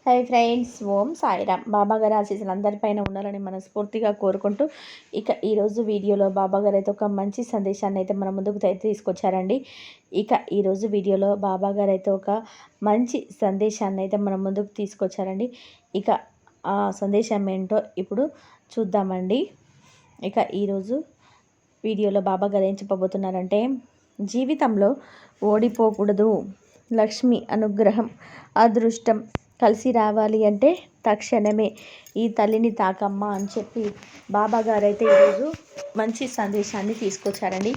Hi friends, ఓం సాయిరామ్. బాబాగారి ఆశీస్సులు అందరిపైన ఉండాలని మనస్ఫూర్తిగా కోరుకుంటూ ఈరోజు వీడియోలో బాబాగారు అయితే ఒక మంచి సందేశాన్ని అయితే మన ముందుకు తీసుకొచ్చారండి. ఈరోజు వీడియోలో బాబాగారు అయితే ఒక మంచి సందేశాన్ని అయితే మన ముందుకు తీసుకొచ్చారండి. ఆ సందేశం ఏంటో ఇప్పుడు చూద్దామండి. ఈరోజు వీడియోలో బాబాగారు ఏం చెప్పబోతున్నారంటే, జీవితంలో ఓడిపోకూడదు, లక్ష్మి అనుగ్రహం, అదృష్టం కలిసి రావాలి అంటే తక్షణమే ఈ తల్లిని తాకమ్మ అని చెప్పి బాబాగారు అయితే ఈరోజు మంచి సందేశాన్ని తీసుకొచ్చారండి.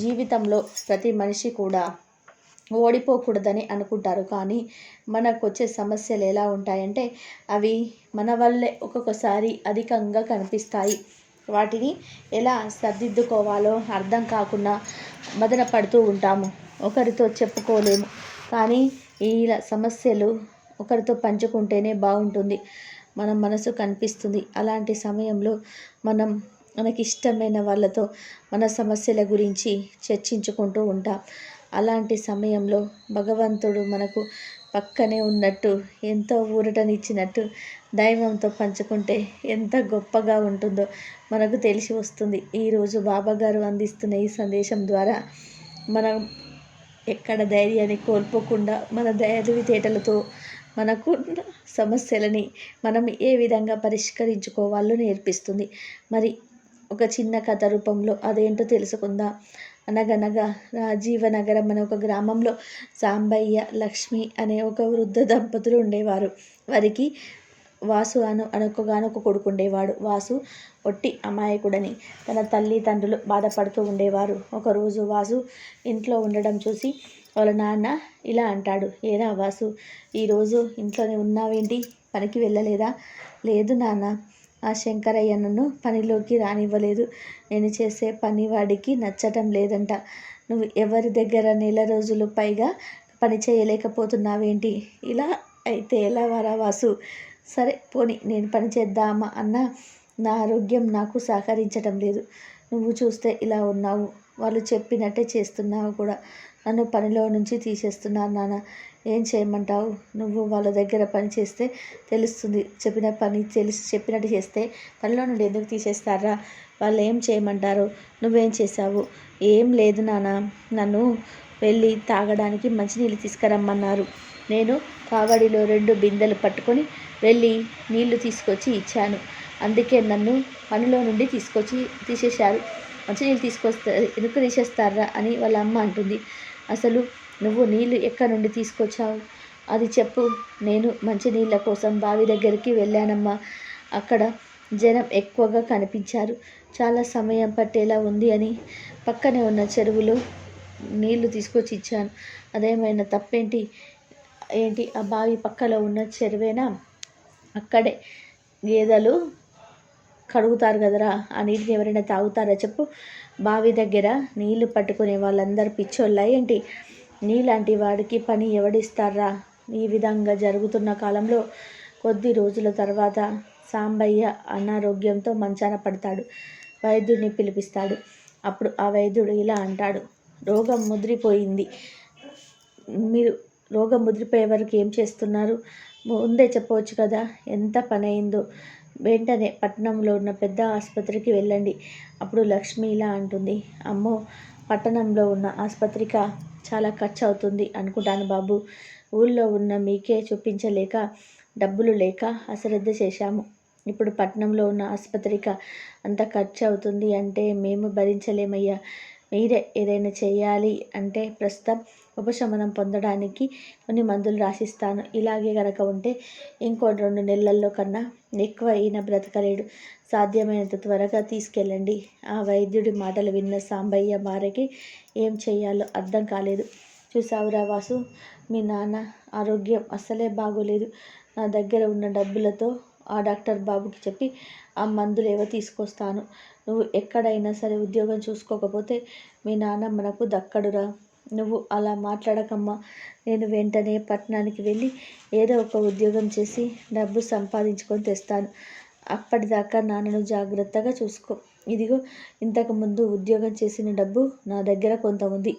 జీవితంలో ప్రతి మనిషి కూడా ఓడిపోకూడదని అనుకుంటారు, కానీ మనకు వచ్చే సమస్యలు ఎలా ఉంటాయంటే అవి మన వల్లే ఒక్కొక్కసారి అధికంగా కనిపిస్తాయి. వాటిని ఎలా సర్దిద్దుకోవాలో అర్థం కాకుండా మదన పడుతూ ఉంటాము. ఒకరితో చెప్పుకోలేము, కానీ ఈ సమస్యలు ఒకరితో పంచుకుంటేనే బాగుంటుంది, మన మనసు కనిపిస్తుంది. అలాంటి సమయంలో మనకిష్టమైన వాళ్ళతో మన సమస్యల గురించి చర్చించుకుంటూ ఉంటాం. అలాంటి సమయంలో భగవంతుడు మనకు పక్కనే ఉన్నట్టు, ఎంతో ఊరటనిచ్చినట్టు దైవంతో పంచుకుంటే ఎంత గొప్పగా ఉంటుందో మనకు తెలిసి వస్తుంది. ఈరోజు బాబాగారు అందిస్తున్న ఈ సందేశం ద్వారా మనం ఎక్కడ ధైర్యాన్ని కోల్పోకుండా మన తెలివితేటలతో మనకు సమస్యలని మనం ఏ విధంగా పరిష్కరించుకోవాలో నేర్పిస్తుంది. మరి ఒక చిన్న కథ రూపంలో అదేంటో తెలుసుకుందాం. అనగనగా రాజీవనగరం అనే ఒక గ్రామంలో సాంబయ్య, లక్ష్మి అనే ఒక వృద్ధ దంపతులు ఉండేవారు. వారికి వాసు అనొకగానొక కొడుకు ఉండేవాడు. వాసు ఒట్టి అమాయకుడని తన తల్లిదండ్రులు బాధపడుతూ ఉండేవారు. ఒకరోజు వాసు ఇంట్లో ఉండడం చూసి వాళ్ళ నాన్న ఇలా అంటాడు, ఏరా వాసు, ఈరోజు ఇంట్లోనే ఉన్నావేంటి, పనికి వెళ్ళలేదా? లేదు నాన్న, ఆ శంకరయ్య నన్ను పనిలోకి రానివ్వలేదు. నేను చేసే పని వాడికి నచ్చటం లేదంట. నువ్వు ఎవరి దగ్గర నెల రోజులు పైగా పని చేయలేకపోతున్నావేంటి? ఇలా అయితే ఎలా వరా వాసు? సరే పోనీ నేను పని చేద్దామా అన్నా నా ఆరోగ్యం నాకు సహకరించటం లేదు. నువ్వు చూస్తే ఇలా ఉన్నావు, వాళ్ళు చెప్పినట్టే చేస్తున్నావు కూడా. నన్ను పనిలో నుంచి తీసేస్తున్నారు నాన్న, ఏం చేయమంటావు? నువ్వు వాళ్ళ దగ్గర పని చేస్తే తెలుస్తుంది, చెప్పినట్టు చేస్తే పనిలో నుండి ఎందుకు తీసేస్తారా? వాళ్ళు ఏం చేయమంటారు? నువ్వేం చేశావు? ఏం లేదు నాన్న, నన్ను వెళ్ళి తాగడానికి మంచినీళ్ళు తీసుకురమ్మన్నారు. నేను కావడిలో 2 బిందెలు పట్టుకొని వెళ్ళి నీళ్లు తీసుకొచ్చి ఇచ్చాను. అందుకే నన్ను పనిలో నుండి తీసేశారు. మంచినీళ్ళు ఎందుకు తీసేస్తారా అని వాళ్ళ అమ్మ అంటుంది. అసలు నువ్వు నీళ్ళు ఎక్కడి నుండి తీసుకొచ్చావు అది చెప్పు. నేను మంచినీళ్ళ కోసం బావి దగ్గరికి వెళ్ళానమ్మా. అక్కడ జనం ఎక్కువగా కనిపించారు. చాలా సమయం పట్టేలా ఉంది అని పక్కనే ఉన్న చెరువులో నీళ్లు తీసుకొచ్చి ఇచ్చాను. అదేమైనా తప్పేంటి? ఆ బావి పక్కలో ఉన్న చెరువేనా? అక్కడే గేదెలు కడుగుతారు కదరా, ఆ నీటిని ఎవరైనా తాగుతారా చెప్పు? బావి దగ్గర నీళ్లు పట్టుకునే వాళ్ళందరూ పిచ్చోళ్ళా ఏంటి? నీలాంటి వాడికి పని ఎవడిస్తారా? ఈ విధంగా జరుగుతున్న కాలంలో కొద్ది రోజుల తర్వాత సాంబయ్య అనారోగ్యంతో మంచాన పడతాడు. వైద్యుడిని పిలిపిస్తాడు. అప్పుడు ఆ వైద్యుడు ఇలా అంటాడు, రోగం ముదిరిపోయింది. మీరు రోగం ముదిరిపోయే వరకు ఏం చేస్తున్నారు? ముందే చెప్పవచ్చు కదా, ఎంత పని అయిందో. వెంటనే పట్టణంలో ఉన్న పెద్ద ఆసుపత్రికి వెళ్ళండి. అప్పుడు లక్ష్మి ఇలా అంటుంది, అమ్మో, పట్టణంలో ఉన్న ఆసుపత్రిక చాలా ఖర్చు అవుతుంది అనుకుంటాను బాబు. ఊళ్ళో ఉన్న మీకే చూపించలేక, డబ్బులు లేక అశ్రద్ధ చేశాము. ఇప్పుడు పట్టణంలో ఉన్న ఆసుపత్రిక అంత ఖర్చు అవుతుంది అంటే మేము భరించలేమయ్యా. మీరే ఏదైనా చేయాలి అంటే ప్రస్తుతం ఉపశమనం పొందడానికి కొన్ని మందులు రాసిస్తాను. ఇలాగే గనక ఉంటే ఇంకో 2 నెలల్లో కన్నా ఎక్కువ ఈయన బ్రతకలేడు. సాధ్యమైనంత త్వరగా తీసుకెళ్ళండి. ఆ వైద్యుడి మాటలు విన్న సాంబయ్య భార్యకి ఏం చేయాలో అర్థం కాలేదు. చూసావురా వాసు, మీ నాన్న ఆరోగ్యం అస్సలే బాగోలేదు. నా దగ్గర ఉన్న డబ్బులతో ఆ డాక్టర్ బాబుకి చెప్పి ఆ మందులేవో తీసుకొస్తాను. నువ్వు ఎక్కడైనా సరే ఉద్యోగం చూసుకోకపోతే మీ నాన్న మనకు దక్కడురా. నువ్వు అలా మాట్లాడకమ్మా. నేను వెంటనే పట్టణానికి వెళ్ళి ఏదో ఒక ఉద్యోగం చేసి డబ్బు సంపాదించుకొని తెస్తాను. అప్పటిదాకా నాన్నను జాగ్రత్తగా చూసుకో. ఇదిగో, ఇంతకుముందు ఉద్యోగం చేసిన డబ్బు నా దగ్గర కొంత ఉంది.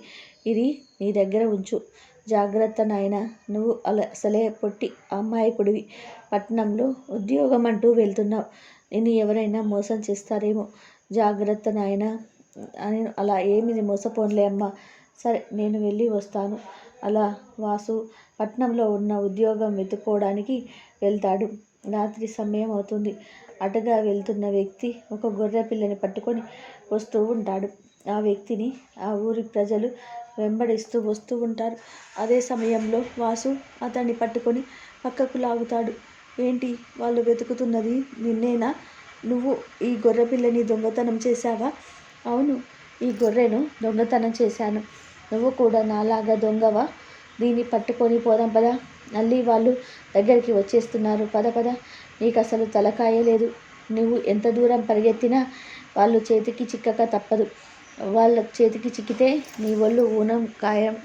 ఇది నీ దగ్గర ఉంచు. జాగ్రత్త నాయనా, నువ్వు అసలే పొట్టి అమ్మాయికుడివి. పట్నంలో ఉద్యోగం అంటూ వెళ్తున్నావు. నిన్ను ఎవరైనా మోసం చేస్తారేమో, జాగ్రత్త నాయనా. అలా ఏమి మోసపోన్లే అమ్మా. సరే, నేను వెళ్ళి వస్తాను. అలా వాసు పట్నంలో ఉన్న ఉద్యోగం వెతుక్కోవడానికి వెళ్తాడు. రాత్రి సమయం అవుతుంది. అటుగా వెళ్తున్న వ్యక్తి ఒక గొర్రె పిల్లని పట్టుకొని వస్తూ ఉంటాడు. ఆ వ్యక్తిని ఆ ఊరి ప్రజలు వెంబడిస్తూ వస్తూ ఉంటారు. అదే సమయంలో వాసు అతన్ని పట్టుకొని పక్కకు లాగుతాడు. ఏంటి, వాళ్ళు వెతుకుతున్నది నిన్నేనా? నువ్వు ఈ గొర్రె పిల్లని దొంగతనం చేశావా? అవును, ఈ గొర్రెను దొంగతనం చేశాను. నువ్వు కూడా నాలాగా దొంగవా? దీన్ని పట్టుకొని పోదాం పద. మళ్ళీ వాళ్ళు దగ్గరికి వచ్చేస్తున్నారు. పద పద. నీకు అసలు తలకాయ లేదు. నువ్వు ఎంత దూరం పరిగెత్తినా వాళ్ళు చేతికి చిక్కక తప్పదు. వాళ్ళ చేతికి చిక్కితే నీ ఒళ్ళు ఊనం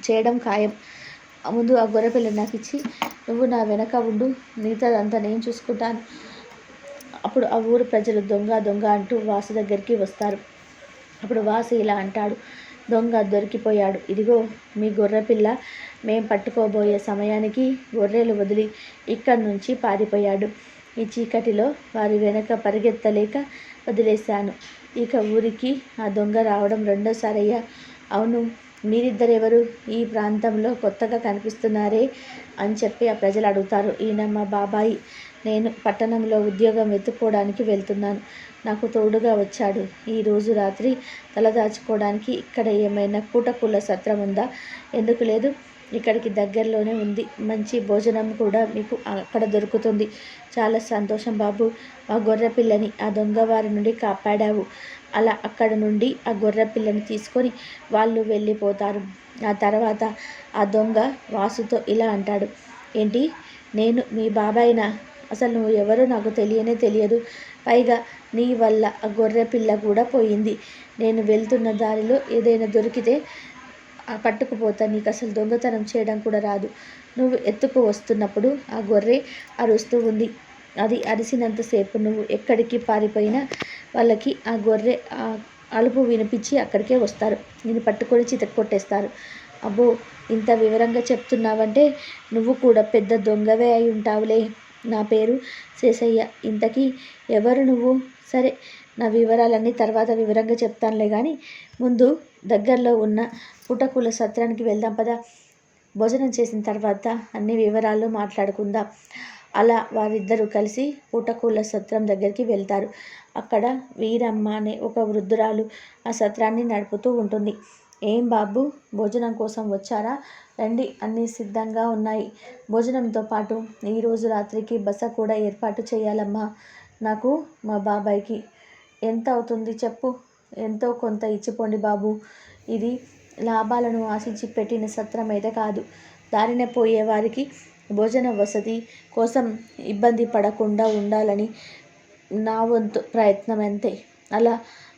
చేయడం ఖాయం. ముందు ఆ గొర్రెపిల్లని నాకు ఇచ్చి నువ్వు నా వెనక ఉండు. మిగతాదంతా నేను చూసుకుంటాను. అప్పుడు ఆ ఊరు ప్రజలు దొంగ దొంగ అంటూ వాసు దగ్గరికి వస్తారు. అప్పుడు వాసు ఇలా అంటాడు, దొంగ దొరికిపోయాడు. ఇదిగో మీ గొర్రెపిల్ల. మేం పట్టుకోబోయే సమయానికి గొర్రెలు వదిలి ఇక్కడి నుంచి పారిపోయాడు. ఈ చీకటిలో వారి వెనక పరిగెత్తలేక వదిలేశాను. ఇక ఊరికి ఆ దొంగ రావడం రెండోసారయ్యా. అవును, మీరిద్దరెవరు ఈ ప్రాంతంలో కొత్తగా కనిపిస్తున్నారే అని చెప్పి ఆ ప్రజలు అడుగుతారు. ఈయన మా బాబాయి. నేను పట్టణంలో ఉద్యోగం వెతుక్కోవడానికి వెళ్తున్నాను. నాకు తోడుగా వచ్చాడు. ఈరోజు రాత్రి తలదాచుకోవడానికి ఇక్కడ ఏమైనా కూటకుల సత్రం ఉందా? ఎందుకు లేదు? ఇక్కడికి దగ్గరలోనే ఉంది. మంచి భోజనం కూడా మీకు అక్కడ దొరుకుతుంది. చాలా సంతోషం బాబు. ఆ గొర్రె పిల్లని ఆ దొంగవారి నుండి కాపాడావు. అలా అక్కడ నుండి ఆ గొర్రె పిల్లని తీసుకొని వాళ్ళు వెళ్ళిపోతారు. ఆ తర్వాత ఆ దొంగ వాసుతో ఇలా అంటాడు, ఏంటి, నేను మీ బాబాయినా? అసలు నువ్వు ఎవరో నాకు తెలియదు. పైగా నీ వల్ల ఆ గొర్రె పిల్ల కూడా పోయింది. నేను వెళ్తున్న దారిలో ఏదైనా దొరికితే పట్టుకుపోతా. నీకు అసలు దొంగతనం చేయడం కూడా రాదు. నువ్వు ఎత్తుకు వస్తున్నప్పుడు ఆ గొర్రె అరుస్తూ ఉంది. అది అరిసినంతసేపు నువ్వు ఎక్కడికి పారిపోయినా వాళ్ళకి ఆ గొర్రె అలుపు వినిపించి అక్కడికే వస్తారు. నేను పట్టుకొని చితక్కొట్టేస్తారు. అబ్బో, ఇంత వివరంగా చెప్తున్నావంటే నువ్వు కూడా పెద్ద దొంగవే అయి ఉంటావులే. నా పేరు శేషయ్య. ఇంతకీ ఎవరు నువ్వు? సరే, నా వివరాలన్నీ తర్వాత వివరంగా చెప్తానులే కానీ ముందు దగ్గరలో ఉన్న పుటకుల సత్రానికి వెళ్దాం పదా. భోజనం చేసిన తర్వాత అన్ని వివరాలు మాట్లాడుకుందాం. అలా వారిద్దరూ కలిసి పుటకుల సత్రం దగ్గరికి వెళ్తారు. అక్కడ వీరమ్మ అనే ఒక వృద్ధురాలు ఆ సత్రాన్ని నడుపుతూ ఉంటుంది. ఏం బాబు, భోజనం కోసం వచ్చారా? రండి, అన్నీ సిద్ధంగా ఉన్నాయి. భోజనంతో పాటు ఈరోజు రాత్రికి బస కూడా ఏర్పాటు చేయాలమ్మా. నాకు మా బాబాయ్కి ఎంత అవుతుంది చెప్పు? ఎంతో కొంత ఇచ్చిపోండి బాబు. ఇది లాభాలను ఆశించి పెట్టిన సత్రం అయితే కాదు. దారిన పోయే వారికి భోజన వసతి కోసం ఇబ్బంది పడకుండా ఉండాలని నా వంతు ప్రయత్నం అంతే. అలా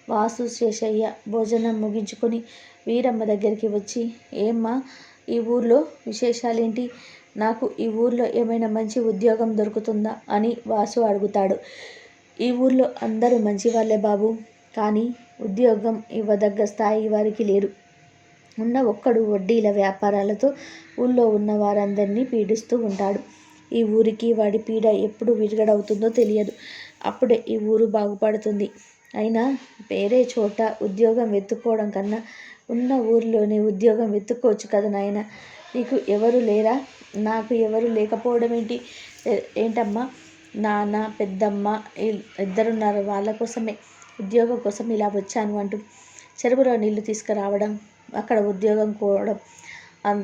వాసు శేషయ్య భోజనం ముగించుకొని వీరమ్మ దగ్గరికి వచ్చి, ఏమ్మా, ఈ ఊర్లో విశేషాలేంటి? నాకు ఈ ఊర్లో ఏమైనా మంచి ఉద్యోగం దొరుకుతుందా అని వాసు అడుగుతాడు. ఈ ఊర్లో అందరూ మంచివాళ్ళే బాబు, కానీ ఉద్యోగం ఇవ్వదగ్గ స్థాయి వారికి లేరు. ఉన్న ఒక్కడు వడ్డీల వ్యాపారాలతో ఊళ్ళో ఉన్న వారందరినీ పీడిస్తూ ఉంటాడు. ఈ ఊరికి వాడి పీడ ఎప్పుడు విరగడవుతుందో తెలియదు. అప్పుడే ఈ ఊరు బాగుపడుతుంది. అయినా వేరే చోట ఉద్యోగం వెతుక్కోవడం కన్నా ఉన్న ఊరిలోనే ఉద్యోగం వెతుక్కోవచ్చు కదా నాయన. నీకు ఎవరు లేరా? నాకు ఎవరు లేకపోవడం ఏంటమ్మా? నాన్న, పెద్దమ్మ ఇద్దరున్నారు. వాళ్ళ కోసమే, ఉద్యోగం కోసం ఇలా వచ్చాను అంటూ చెరువులో నీళ్లు తీసుకురావడం, అక్కడ ఉద్యోగం కోవడం,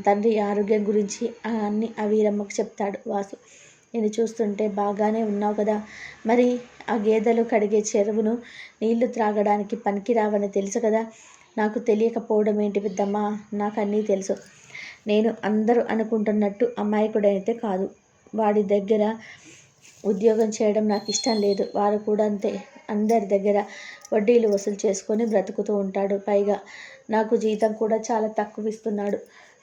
తండ్రి ఆరోగ్యం గురించి అన్నీ ఆ వీరమ్మకు చెప్తాడు వాసు. నేను చూస్తుంటే బాగానే ఉన్నావు కదా, మరి ఆ గేదెలు కడిగే చెరువును నీళ్లు త్రాగడానికి పనికిరావని తెలుసు కదా. నాకు తెలియకపోవడం ఏంటి పెద్దమ్మా? నాకు అన్నీ తెలుసు. నేను అందరూ అనుకుంటున్నట్టు అమాయకుడైతే కాదు. వాడి దగ్గర ఉద్యోగం చేయడం నాకు ఇష్టం లేదు. వారు కూడా అంతే. అందరి దగ్గర వడ్డీలు వసూలు చేసుకొని బ్రతుకుతూ ఉంటాడు. పైగా నాకు జీతం కూడా చాలా తక్కువ ఇస్తున్నాడు.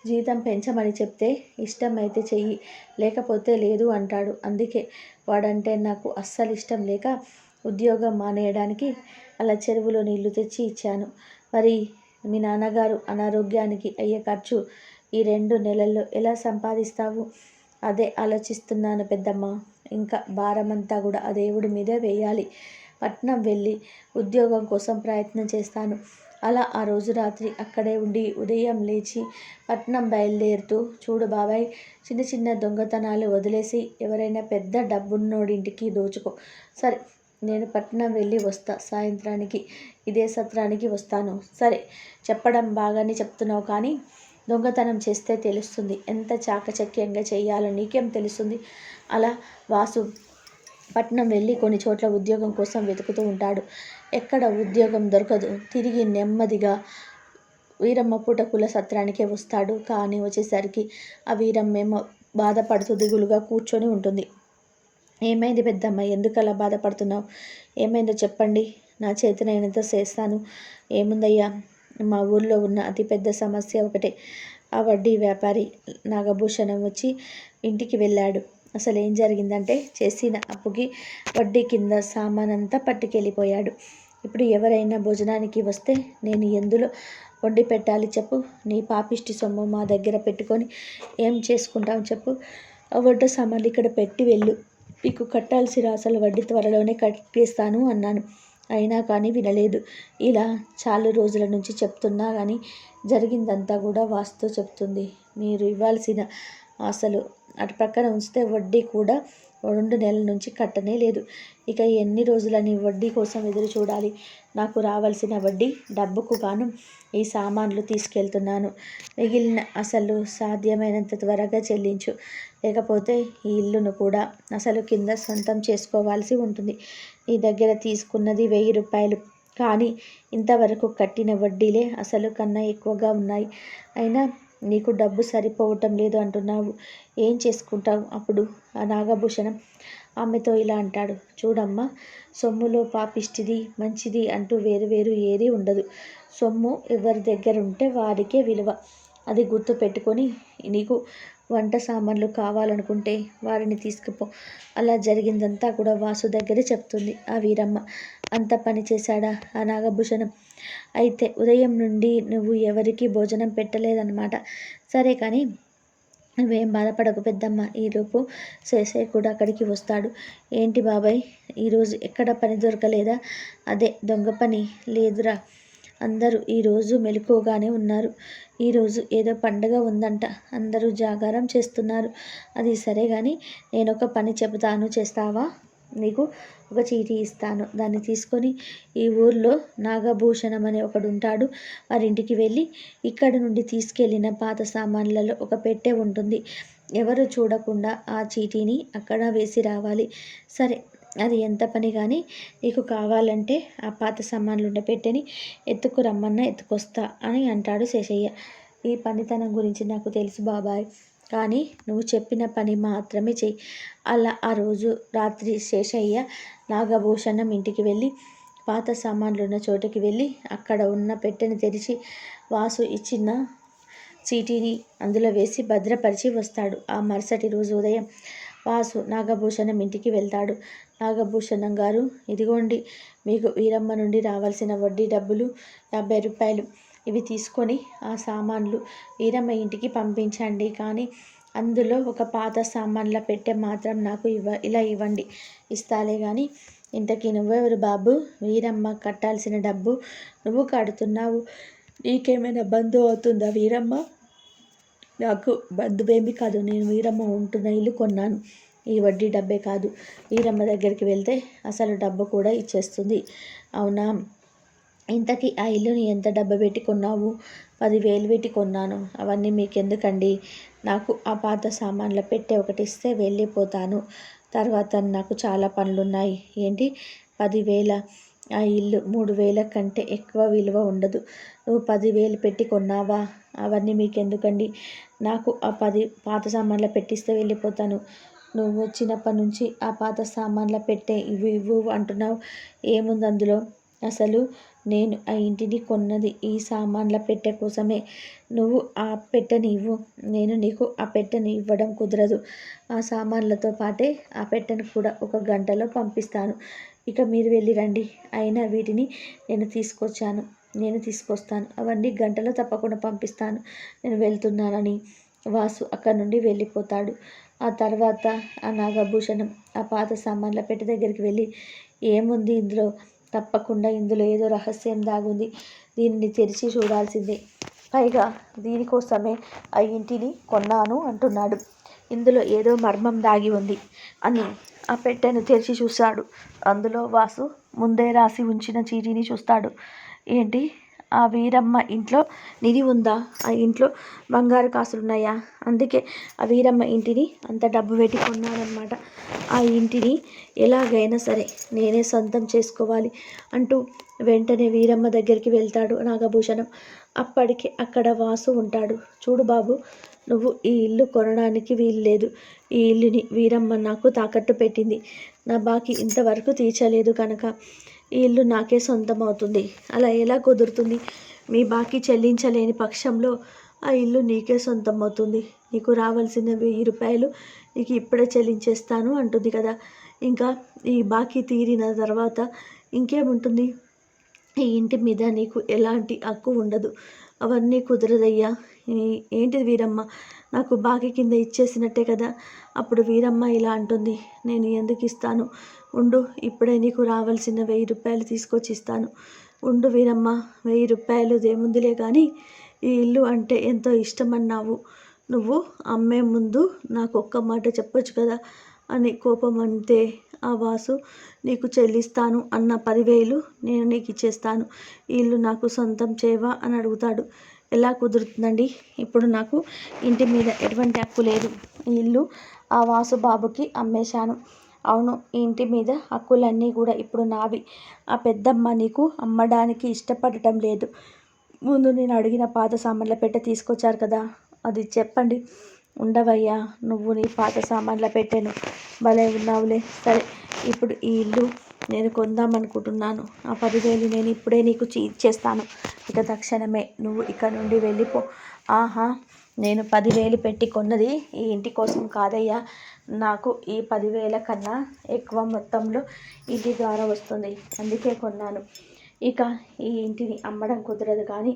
జీతం పెంచమని చెప్తే ఇష్టం అయితే చెయ్యి, లేకపోతే లేదు అంటాడు. అందుకే వాడంటే నాకు అస్సలు ఇష్టం లేక ఉద్యోగం మానేయడానికి అలా చెరువులో నీళ్లు తెచ్చి ఇచ్చాను. మరి మీ నాన్నగారు అనారోగ్యానికి అయ్యే ఖర్చు ఈ 2 నెలల్లో ఎలా సంపాదిస్తావు? అదే ఆలోచిస్తున్నాను పెద్దమ్మ. ఇంకా భారమంతా కూడా ఆ దేవుడి మీదే వేయాలి. పట్నం వెళ్ళి ఉద్యోగం కోసం ప్రయత్నం చేస్తాను. అలా ఆ రోజు రాత్రి అక్కడే ఉండి ఉదయం లేచి పట్నం బయలుదేరుతూ, చూడు బాబాయ్, చిన్న చిన్న దొంగతనాలు వదిలేసి ఎవరైనా పెద్ద డబ్బున్నోడింటికి దోచుకో. సరే, నేను పట్నం వెళ్ళి వస్తా. సాయంత్రానికి ఇదే సత్రానికి వస్తాను. సరే, చెప్పడం బాగానే చెప్తున్నావు, కానీ దొంగతనం చేస్తే తెలుస్తుంది. ఎంత చాకచక్యంగా చెయ్యాలో నీకేం తెలుస్తుంది? అలా వాసు పట్నం వెళ్ళి కొన్ని చోట్ల ఉద్యోగం కోసం వెతుకుతూ ఉంటాడు. ఎక్కడ ఉద్యోగం దొరకదు. తిరిగి నెమ్మదిగా వీరమ్మ పుటకుల సత్రానికే వస్తాడు. కానీ వచ్చేసరికి ఆ వీరమ్మేమో బాధపడుతూ దిగులుగా కూర్చొని ఉంటుంది. ఏమైంది పెద్దమ్మ? ఎందుకు అలా బాధపడుతున్నావు? ఏమైందో చెప్పండి, నా చేతనైనంత చేస్తాను. ఏముందయ్యా, మా ఊర్లో ఉన్న అతిపెద్ద సమస్య ఒకటే. ఆ వడ్డీ వ్యాపారి నాగభూషణం వచ్చి ఇంటికి వెళ్ళాడు. అసలు ఏం జరిగిందంటే, చేసిన అప్పుకి వడ్డీ కింద సామానంతా పట్టుకెళ్ళిపోయాడు. ఇప్పుడు ఎవరైనా భోజనానికి వస్తే నేను ఎందులో వండి పెట్టాలి చెప్పు? నీ పాపిష్టి సొమ్ము మా దగ్గర పెట్టుకొని ఏం చేసుకుంటావు చెప్పు? ఆ వంట సామాన్లు ఇక్కడ పెట్టి వెళ్ళు. నీకు కట్టాల్సిన అసలు వడ్డీ త్వరలోనే కట్టేస్తాను అన్నాను. అయినా కానీ వినలేదు. ఇలా చాలా రోజుల నుంచి చెప్తున్నా కానీ జరిగిందంతా కూడా వాస్తు చెప్తుంది. మీరు ఇవ్వాల్సిన అసలు అటు ప్రక్కన ఉంచితే వడ్డీ కూడా 2 నెలల నుంచి కట్టనే లేదు. ఇక ఎన్ని రోజులని వడ్డీ కోసం ఎదురు చూడాలి? నాకు రావాల్సిన వడ్డీ డబ్బుకు గాను ఈ సామాన్లు తీసుకెళ్తున్నాను. మిగిలిన అసలు సాధ్యమైనంత త్వరగా చెల్లించు. లేకపోతే ఈ ఇల్లును కూడా అసలు కింద సొంతం చేసుకోవాల్సి ఉంటుంది. నీ దగ్గర తీసుకున్నది 1000 రూపాయలు. కానీ ఇంతవరకు కట్టిన వడ్డీలే అసలు కన్నా ఎక్కువగా ఉన్నాయి. అయినా నీకు డబ్బు సరిపోవటం లేదు అంటున్నావు. ఏం చేసుకుంటావు అప్పుడు? ఆ నాగభూషణం ఆమెతో ఇలా అంటాడు. చూడమ్మా, సొమ్ములో పాపిష్టిది మంచిది అంటూ వేరు ఏదీ ఉండదు. సొమ్ము ఎవరి దగ్గర ఉంటే వారికే విలువ. అది గుర్తు పెట్టుకొని నీకు వంట సామాన్లు కావాలనుకుంటే వారిని తీసుకుపో. అలా జరిగిందంతా కూడా వాసు దగ్గరే చెప్తుంది ఆ వీరమ్మ. అంత పని చేశాడా ఆ నాగభూషణం? అయితే ఉదయం నుండి నువ్వు ఎవరికి భోజనం పెట్టలేదన్నమాట. సరే కానీ నువ్వేం బాధపడకు పెద్దమ్మ. ఈలోపు శేషయ్య కూడా అక్కడికి వస్తాడు. ఏంటి బాబాయ్, ఈరోజు ఎక్కడ పని దొరకలేదా? అదే దొంగ పని. లేదురా, అందరూ ఈరోజు మెలకువగానే ఉన్నారు. ఈరోజు ఏదో పండగ ఉందంట, అందరూ జాగారం చేస్తున్నారు. అది సరే కానీ నేనొక పని చెబుతాను, చేస్తావా? నీకు ఒక చీటీ ఇస్తాను. దాన్ని తీసుకొని ఈ ఊర్లో నాగభూషణం అనే ఒకడు ఉంటాడు, వారింటికి వెళ్ళి ఇక్కడి నుండి తీసుకెళ్ళిన పాత సామాన్లలో ఒక పెట్టె ఉంటుంది. ఎవరు చూడకుండా ఆ చీటీని అక్కడ వేసి రావాలి. సరే, అది ఎంత పని కానీ నీకు కావాలంటే ఆ పాత సామాన్లు ఉండే పెట్టెని ఎత్తుకురమ్మన్నా ఎత్తుకొస్తా అని అంటాడు శేషయ్య. ఈ పనితనం గురించి నాకు తెలుసు బాబాయ్, కానీ నువ్వు చెప్పిన పని మాత్రమే చెయ్యి. అలా ఆ రోజు రాత్రి శేషయ్య నాగభూషణం ఇంటికి వెళ్ళి పాత సామాన్లున్న చోటుకి వెళ్ళి అక్కడ ఉన్న పెట్టెని తెరిచి వాసు ఇచ్చిన చీటీని అందులో వేసి భద్రపరిచి వస్తాడు. ఆ మరుసటి రోజు ఉదయం వాసు నాగభూషణం ఇంటికి వెళ్తాడు. నాగభూషణం గారు, ఇదిగోండి మీకు వీరమ్మ నుండి రావాల్సిన వడ్డీ డబ్బులు 50 రూపాయలు. ఇవి తీసుకొని ఆ సామాన్లు వీరమ్మ ఇంటికి పంపించండి. కానీ అందులో ఒక పాత సామాన్ల పెట్టె మాత్రం నాకు ఇలా ఇవ్వండి. ఇస్తాలే కానీ ఇంతకీ నువ్వెవరు బాబు? వీరమ్మ కట్టాల్సిన డబ్బు నువ్వు కడుతున్నావు. నీకేమైనా బంధువు అవుతుందా వీరమ్మ? నాకు బంధువేమీ కాదు. నేను వీరమ్మ ఉంటున్న ఇల్లు కొన్నాను. ఈ వడ్డీ డబ్బే కాదు, వీరమ్మ దగ్గరికి వెళ్తే అసలు డబ్బు కూడా ఇచ్చేస్తుంది. అవునా? ఇంతకీ ఆ ఇల్లుని ఎంత డబ్బు పెట్టి కొన్నావు? 10,000 పెట్టి కొన్నాను. అవన్నీ మీకెందుకండి? నాకు ఆ పాత సామాన్ల పెట్టె ఒకటి ఇస్తే వెళ్ళిపోతాను. తర్వాత నాకు చాలా పనులున్నాయి. ఏంటి 10,000? ఆ ఇల్లు 3,000 కంటే ఎక్కువ విలువ ఉండదు. నువ్వు 10,000 పెట్టి కొన్నావా? అవన్నీ మీకెందుకండి? నాకు ఆ 10 పాత సామాన్ల పెట్టిస్తే వెళ్ళిపోతాను. నువ్వు వచ్చినప్పటి నుంచి ఆ పాత సామాన్ల పెట్టె ఇవ్వు అంటున్నావు. ఏముంది అందులో? అసలు నేను ఆ ఇంటిని కొన్నది ఈ సామాన్ల పెట్టె కోసమే. నువ్వు ఆ పెట్టెని ఇవ్వు. నేను నీకు ఆ పెట్టెని ఇవ్వడం కుదరదు. ఆ సామాన్లతో పాటే ఆ పెట్టెను కూడా 1 గంటలో పంపిస్తాను. ఇక మీరు వెళ్ళి రండి. అయినా వీటిని నేను తీసుకొచ్చాను. నేను తీసుకొస్తాను, అవన్నీ గంటలో తప్పకుండా పంపిస్తాను, నేను వెళ్తున్నానని వాసు అక్కడి నుండి వెళ్ళిపోతాడు. ఆ తర్వాత ఆ నాగభూషణం ఆ పాత సామాన్ల పెట్టె దగ్గరికి వెళ్ళి, ఏముంది ఇందులో, తప్పకుండా ఇందులో ఏదో రహస్యం దాగుంది, దీనిని తెరిచి చూడాల్సిందే, పైగా దీనికోసమే ఆ ఇంటిని కొన్నాను అంటున్నాడు, ఇందులో ఏదో మర్మం దాగి ఉంది అని ఆ పెట్టెను తెరిచి చూశాడు. అందులో వాసు ముందే రాసి ఉంచిన చీటీని చూస్తాడు. ఏంటి, ఆ వీరమ్మ ఇంట్లో నిధి ఉందా, ఆ ఇంట్లో బంగారు కాసులున్నాయా, అందుకే ఆ వీరమ్మ ఇంటిని అంత డబ్బు పెట్టి కొన్నానమాట, ఆ ఇంటిని ఎలాగైనా సరే నేనే సొంతం చేసుకోవాలి అంటూ వెంటనే వీరమ్మ దగ్గరికి వెళ్తాడు నాగభూషణం. అప్పటికి అక్కడ వాసు ఉంటాడు. చూడు బాబు, నువ్వు ఈ ఇల్లు కొనడానికి వీల్లేదు, ఈ ఇల్లుని వీరమ్మ నాకు తాకట్టు పెట్టింది, నా బాకీ ఇంతవరకు తీర్చలేదు కనుక ఈ ఇల్లు నాకే సొంతం అవుతుంది, అలా ఎలా కుదురుతుంది, మీ బాకీ చెల్లించలేని పక్షంలో ఆ ఇల్లు నీకే సొంతం అవుతుంది, నీకు రావాల్సిన 1000 రూపాయలు నీకు ఇప్పుడే చెల్లించేస్తాను అంటుంది కదా, ఇంకా ఈ బాకీ తీరిన తర్వాత ఇంకేముంటుంది, ఈ ఇంటి మీద నీకు ఎలాంటి హక్కు ఉండదు, అవన్నీ కుదరదయ్యా, ఏంటిది వీరమ్మ, నాకు బాకీ కింద ఇచ్చేసినట్టే కదా, అప్పుడు వీరమ్మ ఇలా అంటుంది, నేను ఎందుకు ఇస్తాను, ఉండు, ఇప్పుడే నీకు రావాల్సిన 1000 రూపాయలు తీసుకొచ్చి ఇస్తాను, ఉండు వీరమ్మ, 1000 రూపాయలు దేముందిలే కానీ ఈ ఇల్లు అంటే ఎంతో ఇష్టమన్నావు, నువ్వు అమ్మే ముందు నాకు ఒక్క మాట చెప్పొచ్చు కదా అని కోపం అంతే, ఆ వాసు నీకు చెల్లిస్తాను అన్న 10,000 నేను నీకు ఇచ్చేస్తాను, ఈ ఇల్లు నాకు సొంతం చేయవా అని అడుగుతాడు. ఎలా కుదురుతుందండి, ఇప్పుడు నాకు ఇంటి మీద ఎటువంటి హక్కు లేదు, ఈ ఇల్లు ఆ వాసు బాబుకి అమ్మేశాను, అవును, ఈ ఇంటి మీద హక్కులన్నీ కూడా ఇప్పుడు నావి, ఆ పెద్దమ్మ నీకు అమ్మడానికి ఇష్టపడటం లేదు, ముందు నేను అడిగిన పాత సామాన్ల పెట్టె తీసుకొచ్చారు కదా, అది చెప్పండి, ఉండవయ్యా, నువ్వు నీ పాత సామాన్ల పెట్టెను, భలే ఉన్నావులే, సరే ఇప్పుడు ఈ ఇల్లు నేను కొందామనుకుంటున్నాను, ఆ 10,000 నేను ఇప్పుడే నీకు ఇచ్చేస్తాను, ఇక తక్షణమే నువ్వు ఇక్కడ నుండి వెళ్ళిపో. ఆహా, నేను 10,000 పెట్టి కొన్నది ఈ ఇంటి కోసం కాదయ్యా, నాకు ఈ 10,000 కన్నా ఎక్కువ మొత్తంలో ఇంటి ద్వారా వస్తుంది, అందుకే కొన్నాను, ఇక ఈ ఇంటిని అమ్మడం కుదరదు కానీ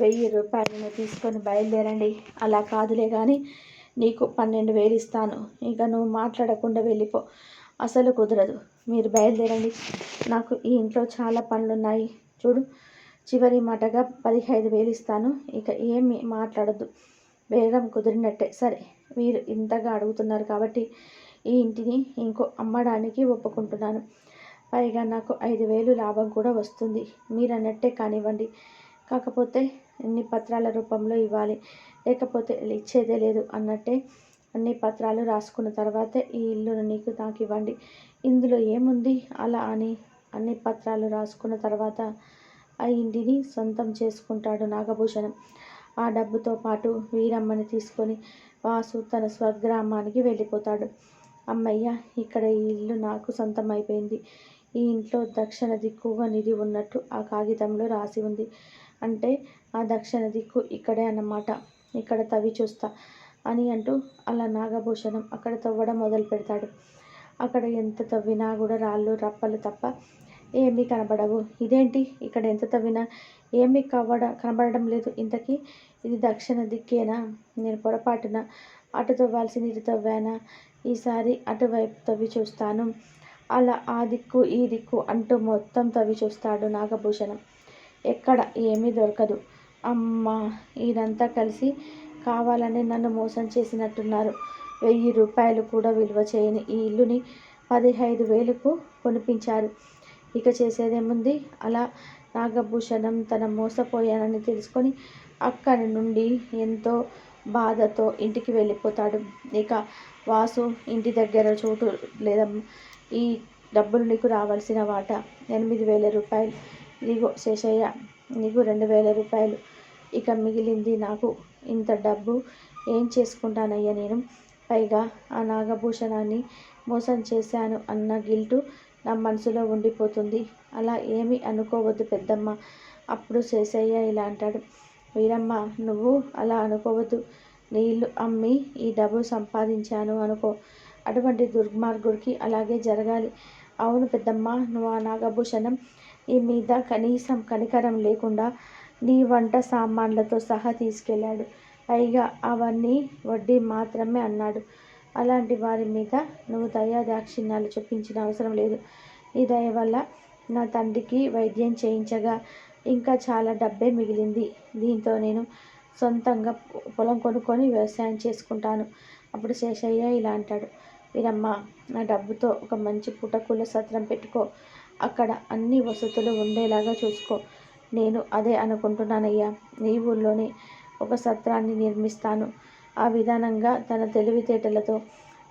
1000 రూపాయలను తీసుకొని బయలుదేరండి, అలా కాదులే కానీ నీకు 12,000 ఇస్తాను, ఇక నువ్వు మాట్లాడకుండా వెళ్ళిపో, అసలు కుదరదు, మీరు బయలుదేరండి, నాకు ఈ ఇంట్లో చాలా పనులున్నాయి, చూడు, చివరి మాటగా 15,000 ఇస్తాను, ఇక ఏమి మాట్లాడద్దు, బేరం కుదిరినట్టే, సరే మీరు ఇంతగా అడుగుతున్నారు కాబట్టి ఈ ఇంటిని ఇంకో అమ్మడానికి ఒప్పుకుంటున్నాను, పైగా నాకు 5,000 లాభం కూడా వస్తుంది, మీరు అన్నట్టే కానివ్వండి, కాకపోతే అన్ని పత్రాల రూపంలో ఇవ్వాలి, లేకపోతే ఇచ్చేదే లేదు అన్నట్టే అన్ని పత్రాలు రాసుకున్న తర్వాతే ఈ ఇల్లును నీకు నాకు ఇవ్వండి, ఇందులో ఏముంది అలా అని అన్ని పత్రాలు రాసుకున్న తర్వాత ఆ ఇంటిని సొంతం చేసుకుంటాడు నాగభూషణం. ఆ డబ్బుతో పాటు వీరమ్మని తీసుకొని వాసు తన స్వగ్రామానికి వెళ్ళిపోతాడు. అమ్మయ్య, ఇక్కడ ఈ ఇల్లు నాకు సొంతం అయిపోయింది, ఈ ఇంట్లో దక్షిణ దిక్కుగా నిధి ఉన్నట్టు ఆ కాగితంలో రాసి ఉంది, అంటే ఆ దక్షిణ దిక్కు ఇక్కడే అన్నమాట, ఇక్కడ తవ్వి చూస్తా అని అంటూ అలా నాగభూషణం అక్కడ తవ్వడం మొదలు పెడతాడు. అక్కడ ఎంత తవ్వినా కూడా రాళ్ళు రప్పలు తప్ప ఏమీ కనబడవు. ఇదేంటి, ఇక్కడ ఎంత తవ్వినా ఏమీ కనబడడం లేదు, ఇంతకీ ఇది దక్షిణ దిక్కేనా, నేను పొరపాటున అటు తవ్వాల్సింది ఇటు తవ్వానా, ఈసారి అటువైపు తవ్వి చూస్తాను, అలా ఆ దిక్కు ఈ దిక్కు అంటూ మొత్తం తవ్వి చూస్తాడు నాగభూషణం. ఎక్కడ ఏమీ దొరకదు. అమ్మ, ఇదంతా కలిసి కావాలని నన్ను మోసం చేసినట్టున్నారు, 1000 రూపాయలు కూడా విలువ చేయని ఈ ఇల్లుని 15,000కు కొనిపించారు, ఇక చేసేదేముంది, అలా నాగభూషణం తన మోసపోయానని తెలుసుకొని అక్కడి నుండి ఎంతో బాధతో ఇంటికి వెళ్ళిపోతాడు. ఇక వాసు ఇంటి దగ్గర, చోటు లేదా ఈ డబ్బులు నీకు రావాల్సిన వాటా 8,000 రూపాయలు, ఇదిగో శేషయ్య, నీకు 2,000 రూపాయలు, ఇక మిగిలింది నాకు, ఇంత డబ్బు ఏం చేసుకుంటానయ్యా నేను, పైగా ఆ నాగభూషణాన్ని మోసం చేశాను అన్న గిల్టు నా మనసులో ఉండిపోతుంది, అలా ఏమీ అనుకోవద్దు పెద్దమ్మ. అప్పుడు శేషయ్య ఇలా అంటాడు, వీరమ్మ, నువ్వు అలా అనుకోవద్దు, నీ ఇల్లు అమ్మి ఈ డబ్బు సంపాదించాను అనుకో, అటువంటి దుర్మార్గుడికి అలాగే జరగాలి, అవును పెద్దమ్మ, నువ్వు ఆ నాగభూషణం ఈ మీద కనీసం కనికరం లేకుండా నీ వంట సామాన్లతో సహా తీసుకెళ్ళాడు. పైగా అవన్నీ వడ్డీ మాత్రమే అన్నాడు. అలాంటి వారి మీద నువ్వు దయాదాక్షిణ్యాలు చూపించిన అవసరం లేదు. నీ దయ వల్ల నా తండ్రికి వైద్యం చేయించగా ఇంకా చాలా డబ్బే మిగిలింది. దీంతో నేను సొంతంగా పొలం కొనుక్కొని వ్యవసాయం చేసుకుంటాను. అప్పుడు శేషయ్య ఇలా అంటాడు. వీరమ్మ, నా డబ్బుతో ఒక మంచి పుటకూల సత్రం పెట్టుకో. అక్కడ అన్ని వసతులు ఉండేలాగా చూసుకో. నేను అదే అనుకుంటున్నానయ్యా. నీ ఊళ్ళోనే ఒక సత్రాన్ని నిర్మిస్తాను. ఆ విధానంగా తన తెలివితేటలతో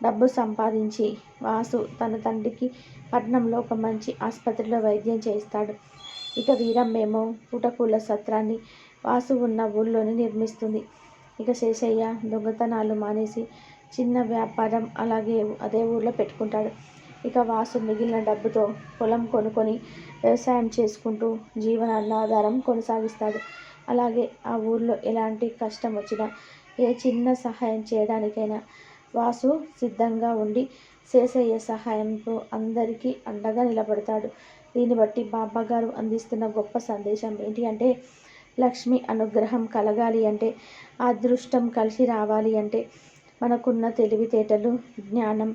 డబ్బు సంపాదించి వాసు తన తండ్రికి పట్నంలో ఒక మంచి ఆసుపత్రిలో వైద్యం చేయిస్తాడు. ఇక వీరమ్మేమో పుటకూల సత్రాన్ని వాసు ఉన్న ఊళ్ళోనే నిర్మిస్తుంది. ఇక శేషయ్య దొంగతనాలు మానేసి చిన్న వ్యాపారం అదే ఊళ్ళో పెట్టుకుంటాడు. ఇక వాసు మిగిలిన డబ్బుతో పొలం కొనుక్కొని వ్యవసాయం చేసుకుంటూ జీవనాధారం కొనసాగిస్తాడు. అలాగే ఆ ఊర్లో ఎలాంటి కష్టం వచ్చినా ఏ చిన్న సహాయం చేయడానికైనా వాసు సిద్ధంగా ఉండి శేషయ్య సహాయంతో అందరికీ అండగా నిలబడతాడు. దీన్ని బట్టి బాబాగారు అందిస్తున్న గొప్ప సందేశం ఏంటి అంటే, లక్ష్మి అనుగ్రహం కలగాలి అంటే, అదృష్టం కలిసి రావాలి అంటే మనకున్న తెలివితేటలు, జ్ఞానం,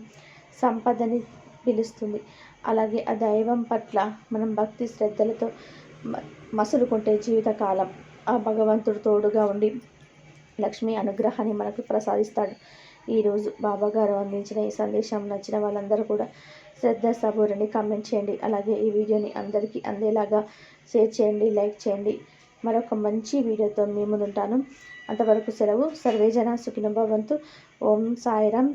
సంపదని పిలుస్తుంది. అలాగే ఆ దైవం పట్ల మనం భక్తి శ్రద్ధలతో మసులుకుంటే జీవితకాలం ఆ భగవంతుడు తోడుగా ఉండి లక్ష్మి అనుగ్రహాన్ని మనకు ప్రసాదిస్తాడు. ఈరోజు బాబాగారు అందించిన ఈ సందేశం నచ్చిన వాళ్ళందరూ కూడా శ్రద్ధ సబూరిని కామెంట్ చేయండి. అలాగే ఈ వీడియోని అందరికీ అందేలాగా షేర్ చేయండి, లైక్ చేయండి. మరొక మంచి వీడియోతో మీ ముందుంటాను. అంతవరకు సెలవు. సర్వేజన సుఖినో భవంతు. ఓం సాయిరాం.